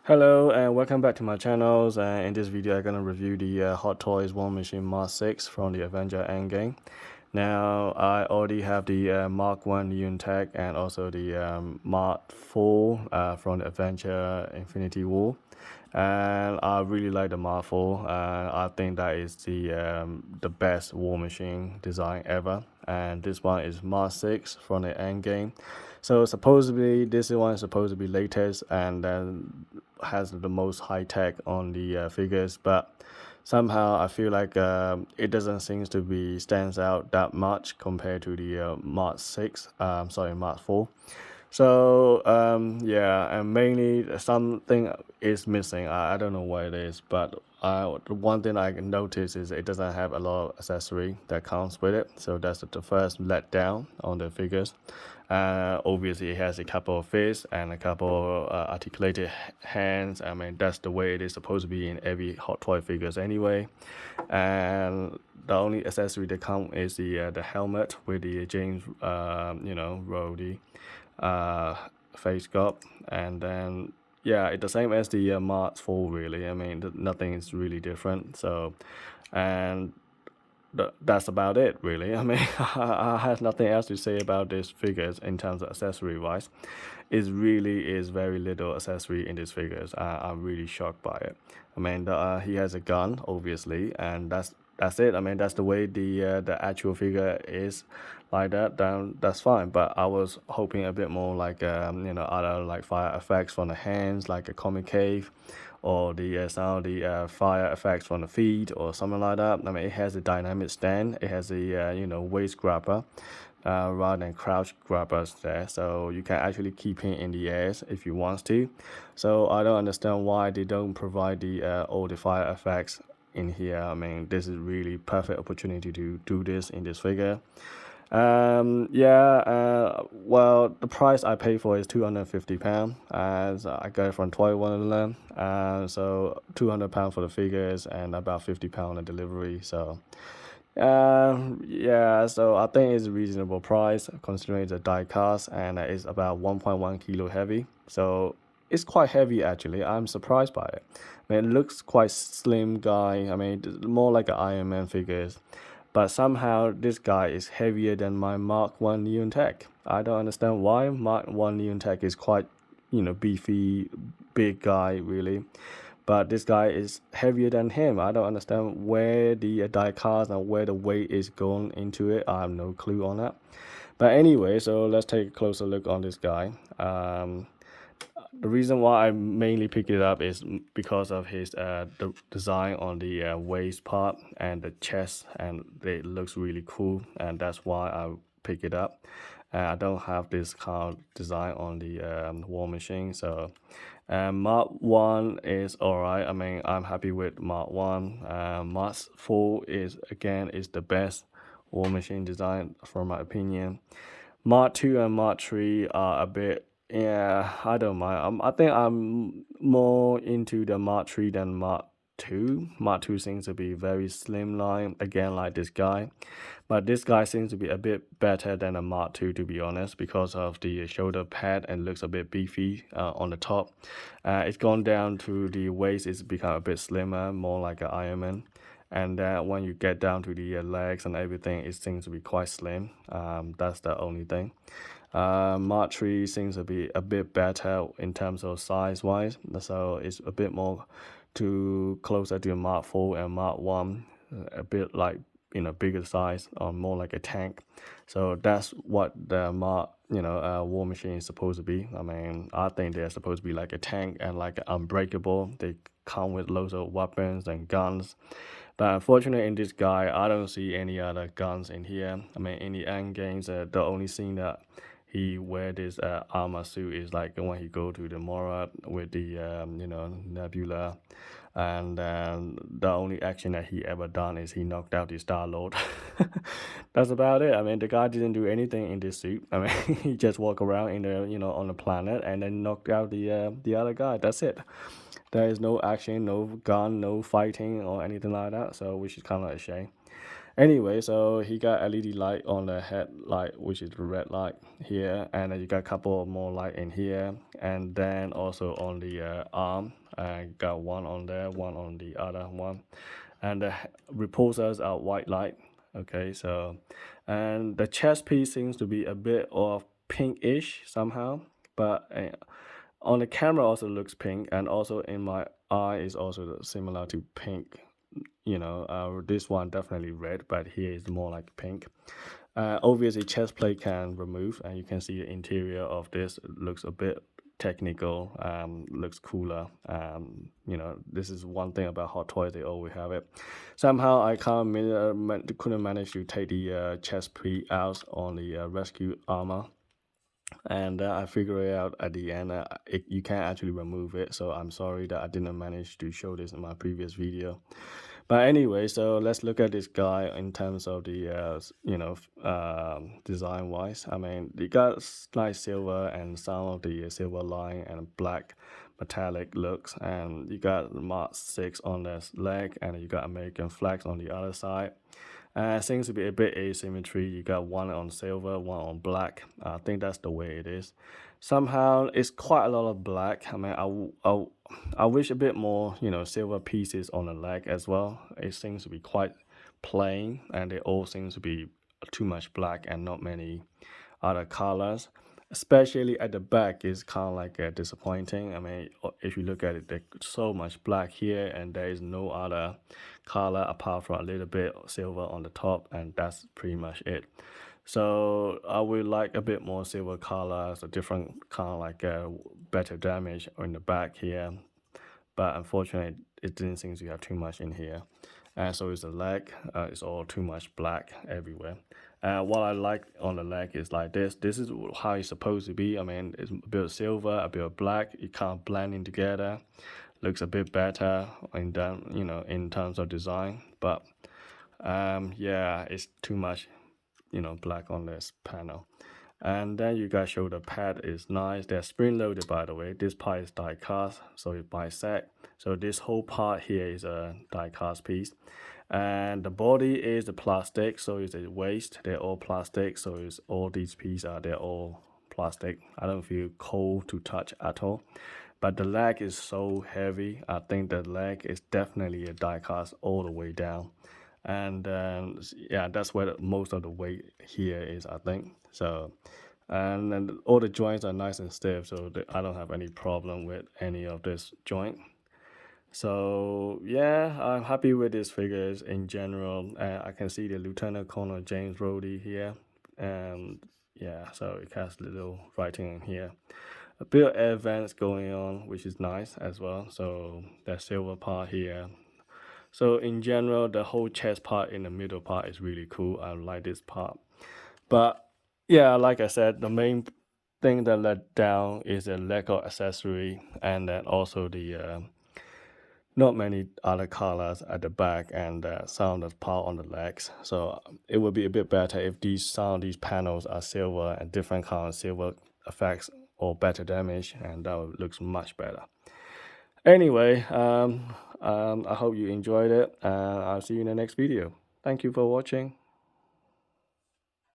Hello and welcome back to my channels, and in this video I'm gonna review the Hot Toys War Machine Mark 6 from the Avenger Endgame. Now I already have the Mark 1 Unitech and also the Mark 4 from the Avenger Infinity War, and I really like the Mark 4. I think that is the best war machine design ever, and this one is Mark 6 from the Endgame. So supposedly this one is supposed to be latest and then has the most high tech on the figures, but somehow I feel like it doesn't seem to be stands out that much compared to the Mark 6, Mark 4. So yeah, and mainly something is missing. I don't know what it is, but the one thing I can notice is it doesn't have a lot of accessory that comes with it. So that's the first letdown on the figures. Obviously, it has a couple of fists and a couple articulated hands. I mean, that's the way it is supposed to be in every Hot Toy figures anyway. And the only accessory that comes is the helmet with the James, Rhodey face sculpt, and then yeah, it's the same as the Mark 4 really. I mean, nothing is really different. So, and that's about it really. I mean, I have nothing else to say about these figures in terms of accessory wise. It really is very little accessory in these figures. I'm really shocked by it. I mean, he has a gun obviously, and that's it. I mean, that's the way the actual figure is like that. Then that's fine. But I was hoping a bit more like other like fire effects from the hands, like a comic cave, or some of the fire effects from the feet or something like that. I mean, it has a dynamic stand. It has a waist grabber. Rather than crouch grabbers there, so you can actually keep him in the air if you want to. So I don't understand why they don't provide the all the fire effects in here. I mean, this is really perfect opportunity to do this in this figure. Well, the price I pay for is £250, as I got it from Toy Wonderland. So £200 for the figures and about £50 on the delivery. So yeah, so I think it's a reasonable price considering it's a die cast, and it's about 1.1 kilo heavy. So it's quite heavy actually. I'm surprised by it. I mean, it looks quite slim guy. I mean, more like an Iron Man figures. But somehow this guy is heavier than my Mark 1 Unitech. I don't understand why. Mark 1 Unitech is quite, beefy, big guy really. But this guy is heavier than him. I don't understand where the die cast and where the weight is going into it. I have no clue on that. But anyway, so let's take a closer look on this guy. The reason why I mainly picked it up is because of his the design on the waist part and the chest, and it looks really cool, and that's why I pick it up. I don't have this kind of design on the war machine, so Mark 1 is alright. I mean, I'm happy with Mark 1. Mark 4 is the best war machine design from my opinion. Mark 2 and Mark 3 are a bit, yeah, I don't mind. I think I'm more into the Mark 3 than Mark 2. Mark 2 seems to be very slimline, again, like this guy. But this guy seems to be a bit better than a Mark 2, to be honest, because of the shoulder pad and looks a bit beefy on the top. It's gone down to the waist, it's become a bit slimmer, more like an Iron Man. And when you get down to the legs and everything, it seems to be quite slim. That's the only thing. Mark 3 seems to be a bit better in terms of size wise, so it's a bit more closer to Mark 4 and Mark 1, a bit like bigger size or more like a tank. So that's what the Mark war machine is supposed to be. I mean, I think they're supposed to be like a tank and like unbreakable. They come with loads of weapons and guns. But unfortunately, in this guy, I don't see any other guns in here. I mean, in the end games, the only thing that he wear this armor suit is like when he go to the Morev with the Nebula, and the only action that he ever done is he knocked out the Star-Lord. That's about it. I mean, the guy didn't do anything in this suit. I mean, he just walked around in the on the planet and then knocked out the other guy. That's it. There is no action, no gun, no fighting or anything like that. So which is kind of a shame. Anyway, so he got LED light on the headlight, which is the red light here, and then you got a couple more light in here, and then also on the arm, got one on there, one on the other one, and the repulsors are white light. Okay, so and the chest piece seems to be a bit of pinkish somehow, but on the camera also looks pink, and also in my eye is also similar to pink. This one definitely red, but here is more like pink. Obviously chest plate can remove, and you can see the interior of this looks a bit technical, looks cooler. This is one thing about Hot Toys, they always have it. Somehow I couldn't manage to take the chest plate out on the rescue armor, and I figured it out at the end. You can't actually remove it, so I'm sorry that I didn't manage to show this in my previous video. But anyway, so let's look at this guy in terms of the design wise. I mean, you got nice silver and some of the silver line and black metallic looks, and you got Mark 6 on this leg, and you got American flags on the other side. Seems to be a bit asymmetry. You got one on silver, one on black. I think that's the way it is. Somehow it's quite a lot of black. I mean, I wish a bit more, silver pieces on the leg as well. It seems to be quite plain, and it all seems to be too much black and not many other colors. Especially at the back is kind of like disappointing. I mean, if you look at it, there's so much black here, and there is no other color apart from a little bit silver on the top, and that's pretty much it. So I would like a bit more silver colors, a different kind of like better damage on the back here. But unfortunately, it didn't seem to have too much in here. And so is the leg. It's all too much black everywhere. What I like on the leg is like this. This is how it's supposed to be. I mean, it's a bit of silver, a bit of black. It kind of blending together. Looks a bit better in terms of design. But yeah, it's too much, black on this panel. And then you guys show the pad is nice. They're spring loaded, by the way. This part is die cast, so it bisect. So this whole part here is a die cast piece. And the body is the plastic, so it's a waist. They're all plastic, so it's all these pieces they're all plastic. I don't feel cold to touch at all. But the leg is so heavy. I think the leg is definitely a die cast all the way down. And yeah, that's where most of the weight here is, I think. So, and then all the joints are nice and stiff, so I don't have any problem with any of this joint. So yeah, I'm happy with these figures in general. I can see the Lieutenant Colonel James Rhodey here, and yeah, so it has little writing in here. A bit of air vents going on, which is nice as well. So that silver part here. So in general, the whole chest part in the middle part is really cool. I like this part. But yeah, like I said, the main thing that let down is the lack of accessory, and then also the not many other colors at the back, and some of the part on the legs. So it would be a bit better if some of these panels are silver and different kind of silver effects or better damage, and that looks much better. Anyway, I hope you enjoyed it. I'll see you in the next video. Thank you for watching.